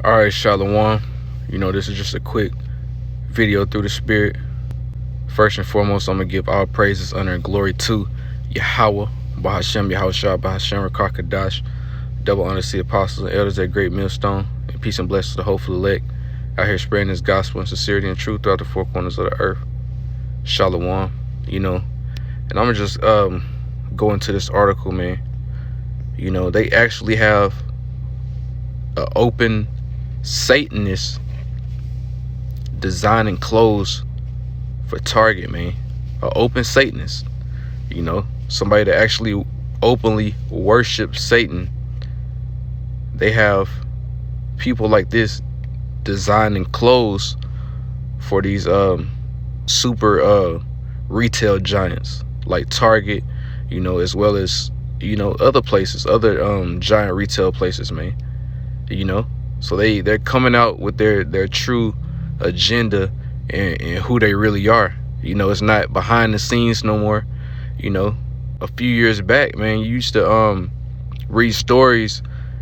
Alright, Shalom. This is just a quick video through the Spirit. First and foremost, I'm going to give all praises, honor, and glory to Yahweh, Bahashem, Yahushua, Bahashem, Rakakadash. Double honor to the apostles and elders at Great Millstone. And peace and blessings to the hopeful elect out here spreading this gospel and sincerity and truth throughout the four corners of the earth. Shalom. And I'm going to just go into this article, man. They actually have an open Satanist designing clothes for Target, man. An open Satanist, somebody that actually openly worships Satan. They have people like this designing clothes for these super retail giants like Target, as well as other places, other giant retail places, man. So they're coming out with their true agenda and who they really are. It's not behind the scenes no more. A few years back, man, you used to read stories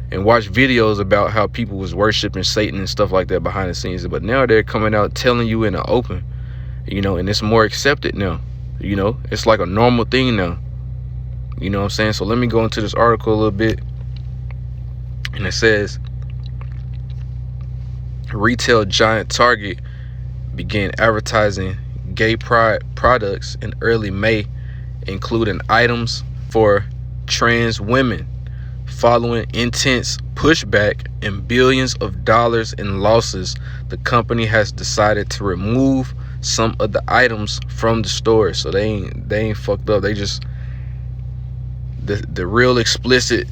and watch videos about how people was worshiping Satan and stuff like that behind the scenes. But now they're coming out telling you in the open, and it's more accepted now. It's like a normal thing now. You know what I'm saying? So let me go into this article a little bit. And it says, retail giant Target began advertising gay pride products in early May, including items for trans women. Following intense pushback and billions of dollars in losses, the company has decided to remove some of the items from the store. So they ain't fucked up. They just the real explicit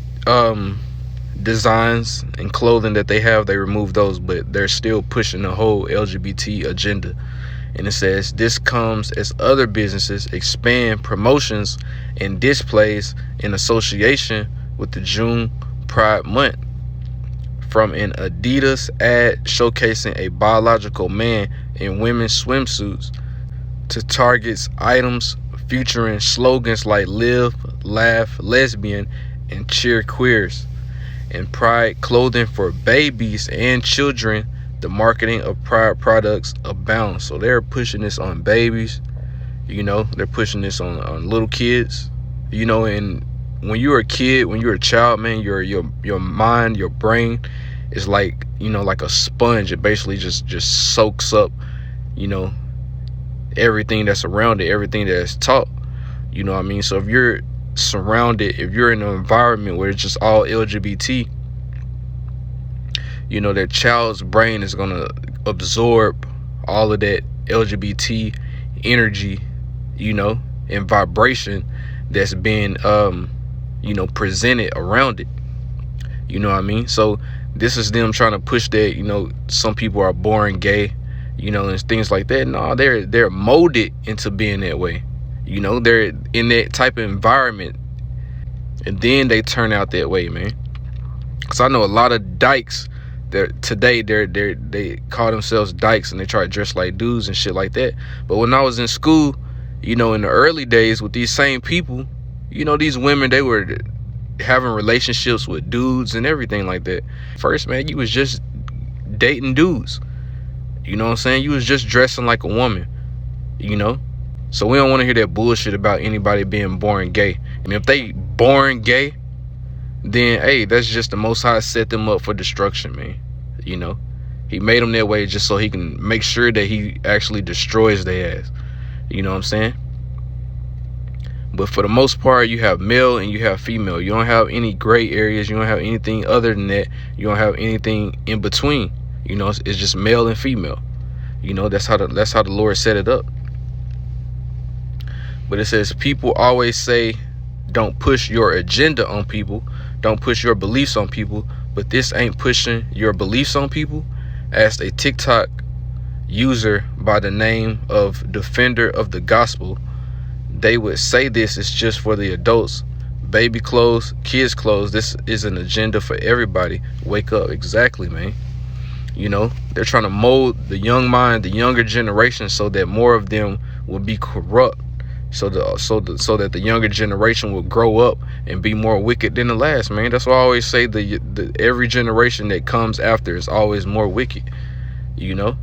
designs and clothing that they have, they remove those, but they're still pushing the whole LGBT agenda. And it says this comes as other businesses expand promotions and displays in association with the June Pride Month. From an Adidas ad showcasing a biological man in women's swimsuits to Target's items featuring slogans like live, laugh, lesbian, and cheer queers, and Pride clothing for babies and children, the marketing of Pride products abounds. So they're pushing this on babies, they're pushing this on little kids, and when you're a kid, when you're a child, man, your mind, your brain is like, like a sponge. It basically just soaks up, everything that's around it, everything that's taught. What I mean? So if you're surrounded, if you're in an environment where it's just all LGBT, that child's brain is gonna absorb all of that LGBT energy, and vibration that's being presented around it. What I mean? So this is them trying to push that, some people are born gay, and things like that. No, they're molded into being that way. They're in that type of environment, and then they turn out that way, man. Because I know a lot of dykes that today they call themselves dykes and they try to dress like dudes and shit like that. But when I was in school, in the early days with these same people, these women, they were having relationships with dudes and everything like that. First, man, you was just dating dudes. You know what I'm saying? You was just dressing like a woman, So we don't want to hear that bullshit about anybody being born gay. And if they born gay, then, hey, that's just the Most High set them up for destruction, man. He made them that way just so he can make sure that he actually destroys their ass. You know what I'm saying? But for the most part, you have male and you have female. You don't have any gray areas. You don't have anything other than that. You don't have anything in between. It's just male and female. That's how the Lord set it up. But it says people always say don't push your agenda on people, don't push your beliefs on people, but this ain't pushing your beliefs on people, asked a TikTok user by the name of Defender of the Gospel. They would say this is just for the adults, baby clothes, kids clothes. This is an agenda for everybody. Wake up. Exactly, man. They're trying to mold the young mind, the younger generation, so that more of them will be corrupt so that the younger generation will grow up and be more wicked than the last, man. That's why I always say the every generation that comes after is always more wicked, you know.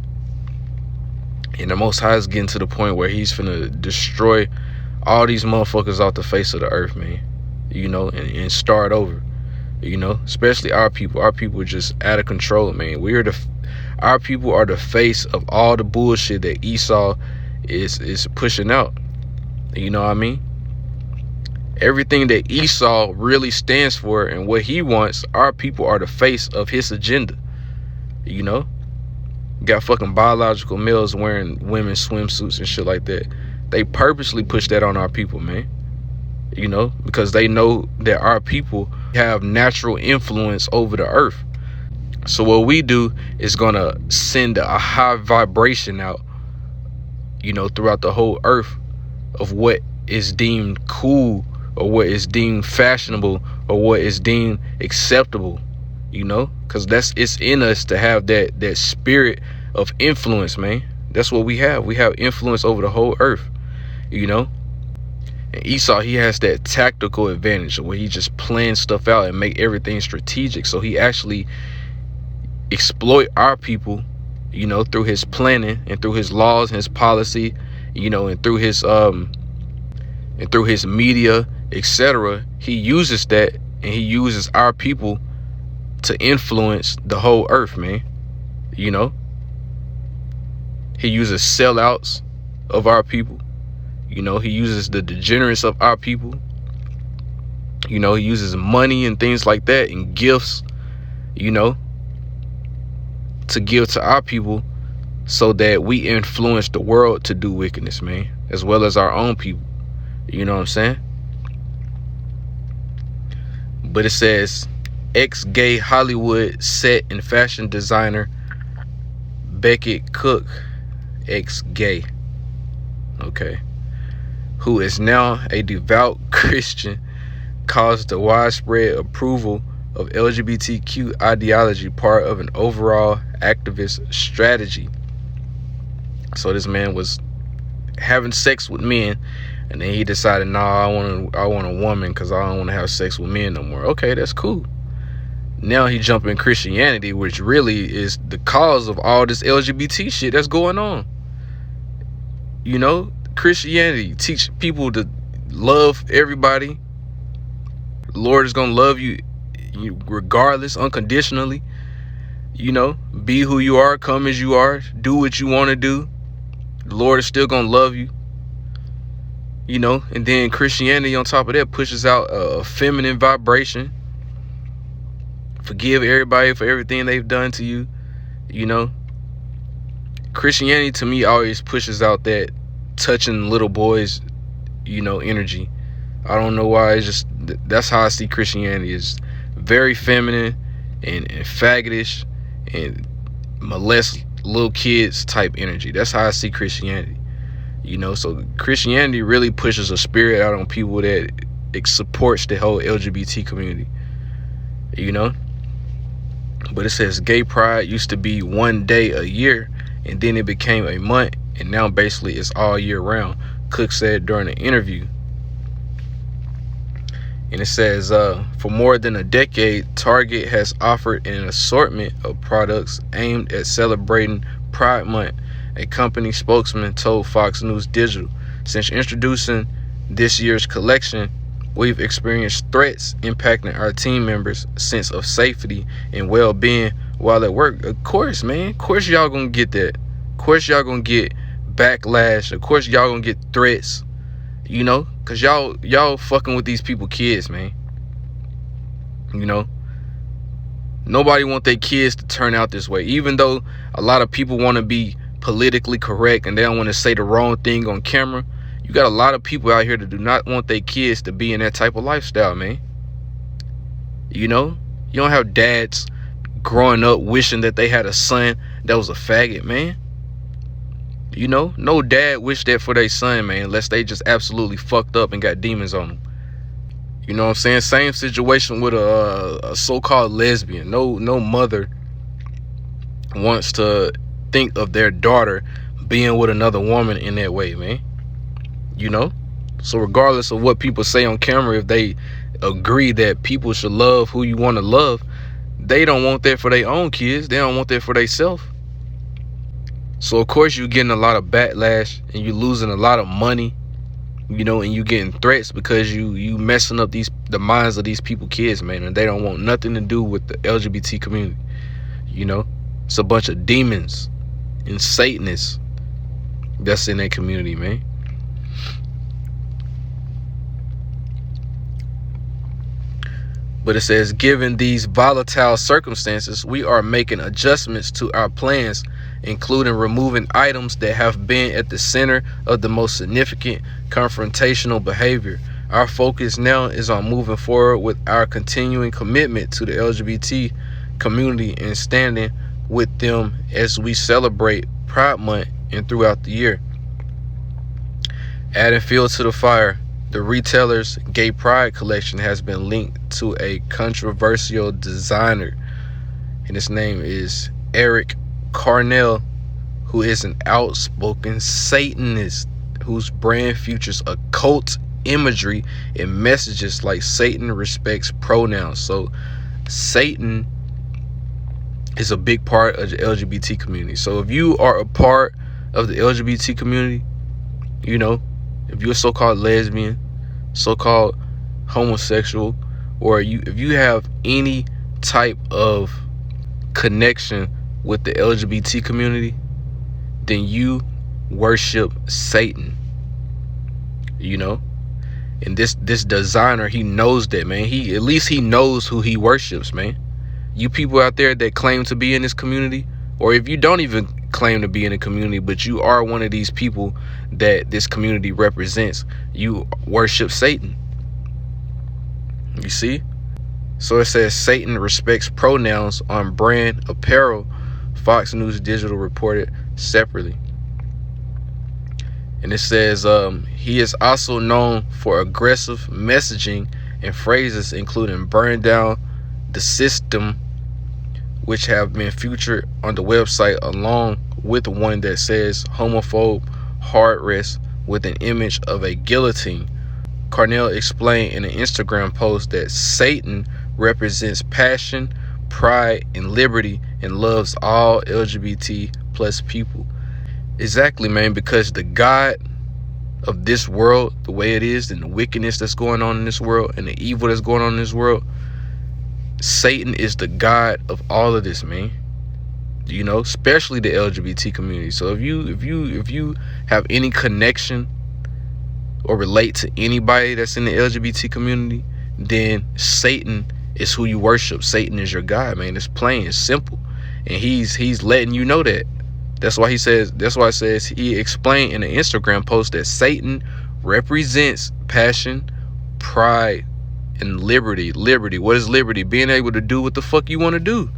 And the Most High is getting to the point where he's finna destroy all these motherfuckers off the face of the earth, man. You know, and start over. You know, especially our people. Our people are just out of control, man. Our people are the face of all the bullshit that Esau is pushing out. You know what I mean? Everything that Esau really stands for and what he wants, our people are the face of his agenda. You know? Got fucking biological males wearing women's swimsuits and shit like that. They purposely push that on our people, man. You know? Because they know that our people have natural influence over the earth. So what we do is gonna send a high vibration out, you know, throughout the whole earth of what is deemed cool or what is deemed fashionable or what is deemed acceptable, you know, because it's in us to have that spirit of influence, man. That's what we have. We have influence over the whole earth, you know. And Esau, he has that tactical advantage where he just plans stuff out and make everything strategic. So he actually exploit our people, you know, through his planning and through his laws and his policy, you know, and through his media, etc. He uses that, and he uses our people to influence the whole earth, man. You know, he uses sellouts of our people. You know, he uses the degenerates of our people. You know, he uses money and things like that and gifts, you know, to give to our people so that we influence the world to do wickedness, man, as well as our own people. You know what I'm saying? But it says ex-gay Hollywood set and fashion designer Beckett Cook, ex-gay, okay, who is now a devout Christian, caused the widespread approval of LGBTQ ideology, part of an overall activist strategy. So this man was having sex with men, and then he decided, nah, I want a woman because I don't want to have sex with men no more. Okay, that's cool. Now he jumped in Christianity, which really is the cause of all this LGBT shit that's going on. You know, Christianity teach people to love everybody. The Lord is gonna love you regardless, unconditionally. You know, be who you are, come as you are, do what you want to do. The Lord is still gonna love you. You know, and then Christianity on top of that pushes out a feminine vibration. Forgive everybody for everything they've done to you. You know, Christianity to me always pushes out that touching little boys, you know, energy. I don't know why. It's just, that's how I see Christianity, is very feminine and faggotish and molest little kids type energy. That's how I see Christianity. You know, so Christianity really pushes a spirit out on people that it supports the whole LGBT community. You know, but it says gay pride used to be one day a year, and then it became a month, and now basically it's all year round, Cook said during an interview. And it says, for more than a decade, Target has offered an assortment of products aimed at celebrating Pride Month, a company spokesman told Fox News Digital. Since introducing this year's collection, we've experienced threats impacting our team members' sense of safety and well-being while at work. Of course, man. Of course y'all gonna get that. Of course y'all gonna get backlash. Of course y'all gonna get threats. You know, because y'all fucking with these people kids, man. You know, nobody want their kids to turn out this way. Even though a lot of people want to be politically correct and they don't want to say the wrong thing on camera, you got a lot of people out here that do not want their kids to be in that type of lifestyle, man. You know, you don't have dads growing up wishing that they had a son that was a faggot, man. You know, no dad wished that for their son, man, unless they just absolutely fucked up and got demons on them. You know what I'm saying? Same situation with a so-called lesbian. No mother wants to think of their daughter being with another woman in that way, man. You know? So regardless of what people say on camera, if they agree that people should love who you want to love, they don't want that for their own kids. They don't want that for themselves. So of course you're getting a lot of backlash, and you're losing a lot of money, you know, and you getting threats because you messing up the minds of these people kids, man, and they don't want nothing to do with the LGBT community. You know, it's a bunch of demons and Satanists that's in that community, man. But it says, given these volatile circumstances, we are making adjustments to our plans, including removing items that have been at the center of the most significant confrontational behavior. Our focus now is on moving forward with our continuing commitment to the LGBT community and standing with them as we celebrate Pride Month and throughout the year. Adding fuel to the fire, the retailer's Gay Pride collection has been linked to a controversial designer, and his name is Eric Carnell, who is an outspoken Satanist whose brand features occult imagery and messages like Satan respects pronouns. So Satan is a big part of the LGBT community. So if you are a part of the LGBT community, you know, if you're a so-called lesbian, so-called homosexual, or if you have any type of connection with the LGBT community, then you worship Satan, you know. And this designer, he knows that, man. At least he knows who he worships, man. You people out there that claim to be in this community, or if you don't even claim to be in a community, but you are one of these people that this community represents, you worship Satan. You see? So it says Satan respects pronouns on brand apparel, Fox News Digital reported separately. And it says he is also known for aggressive messaging and phrases including burn down the system, which have been featured on the website, along with one that says homophobe hard rest with an image of a guillotine. Carnell explained in an Instagram post that Satan represents passion, pride, and liberty, and loves all LGBT plus people. Exactly, man, because the God of this world, the way it is, and the wickedness that's going on in this world, and the evil that's going on in this world, Satan is the God of all of this, man. You know, especially the LGBT community. So if you have any connection or relate to anybody that's in the LGBT community, then Satan is who you worship. Satan is your God, man. It's plain, it's simple. And he's letting you know that. That's why it says he explained in an Instagram post that Satan represents passion, pride, and liberty. Liberty. What is liberty? Being able to do what the fuck you want to do.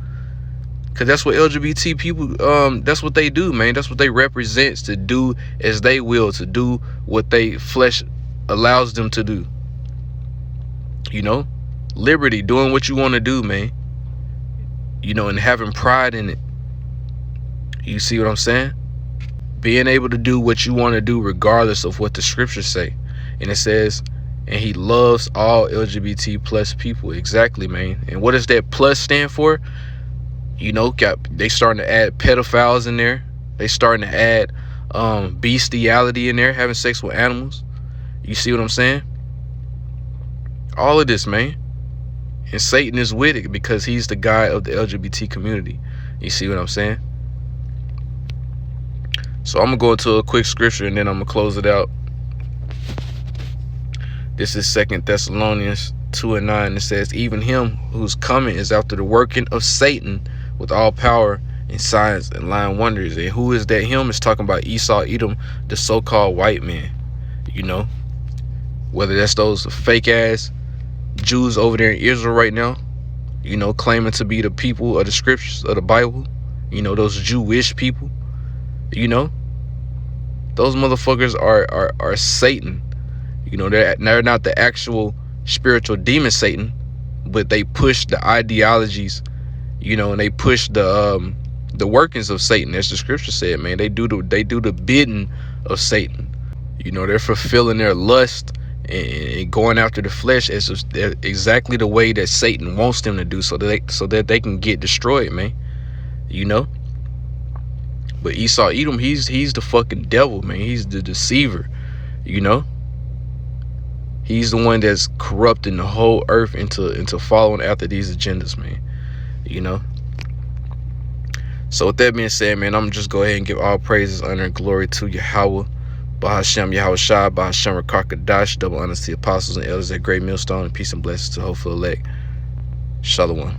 Because that's what LGBT people, that's what they do, man. That's what they represent, to do as they will, to do what they flesh allows them to do. You know? Liberty, doing what you want to do, man. You know, and having pride in it. You see what I'm saying? Being able to do what you want to do regardless of what the scriptures say. And it says, and he loves all LGBT plus people. Exactly, man. And what does that plus stand for? You know, they starting to add pedophiles in there. They starting to add bestiality in there, having sex with animals. You see what I'm saying? All of this, man. And Satan is with it because he's the guy of the LGBT community. You see what I'm saying? So I'm going to go into a quick scripture and then I'm going to close it out. This is 2 Thessalonians 2:9. It says, even him whose coming is after the working of Satan with all power and signs and lying wonders. And who is that him? Is talking about Esau, Edom, the so-called white man. You know, whether that's those fake ass Jews over there in Israel right now, you know, claiming to be the people of the scriptures of the Bible, you know, those Jewish people, you know, those motherfuckers are Satan. You know, they're not the actual spiritual demon Satan, but they push the ideologies, you know, and they push the workings of Satan, as the scripture said, man. They do the bidding of Satan. You know, they're fulfilling their lust and going after the flesh as exactly the way that Satan wants them to do, so that they can get destroyed, man. You know. But Esau Edom, he's the fucking devil, man. He's the deceiver. You know. He's the one that's corrupting the whole earth into following after these agendas, man. You know. So with that being said, man, I'm just go ahead and give all praises, honor, and glory to Yahweh, Bahashem, Yahweh Shai, Bahashem, Rakakadash, double honors to the apostles and elders at Great Millstone, and peace and blessings to hopeful elect. Shalom.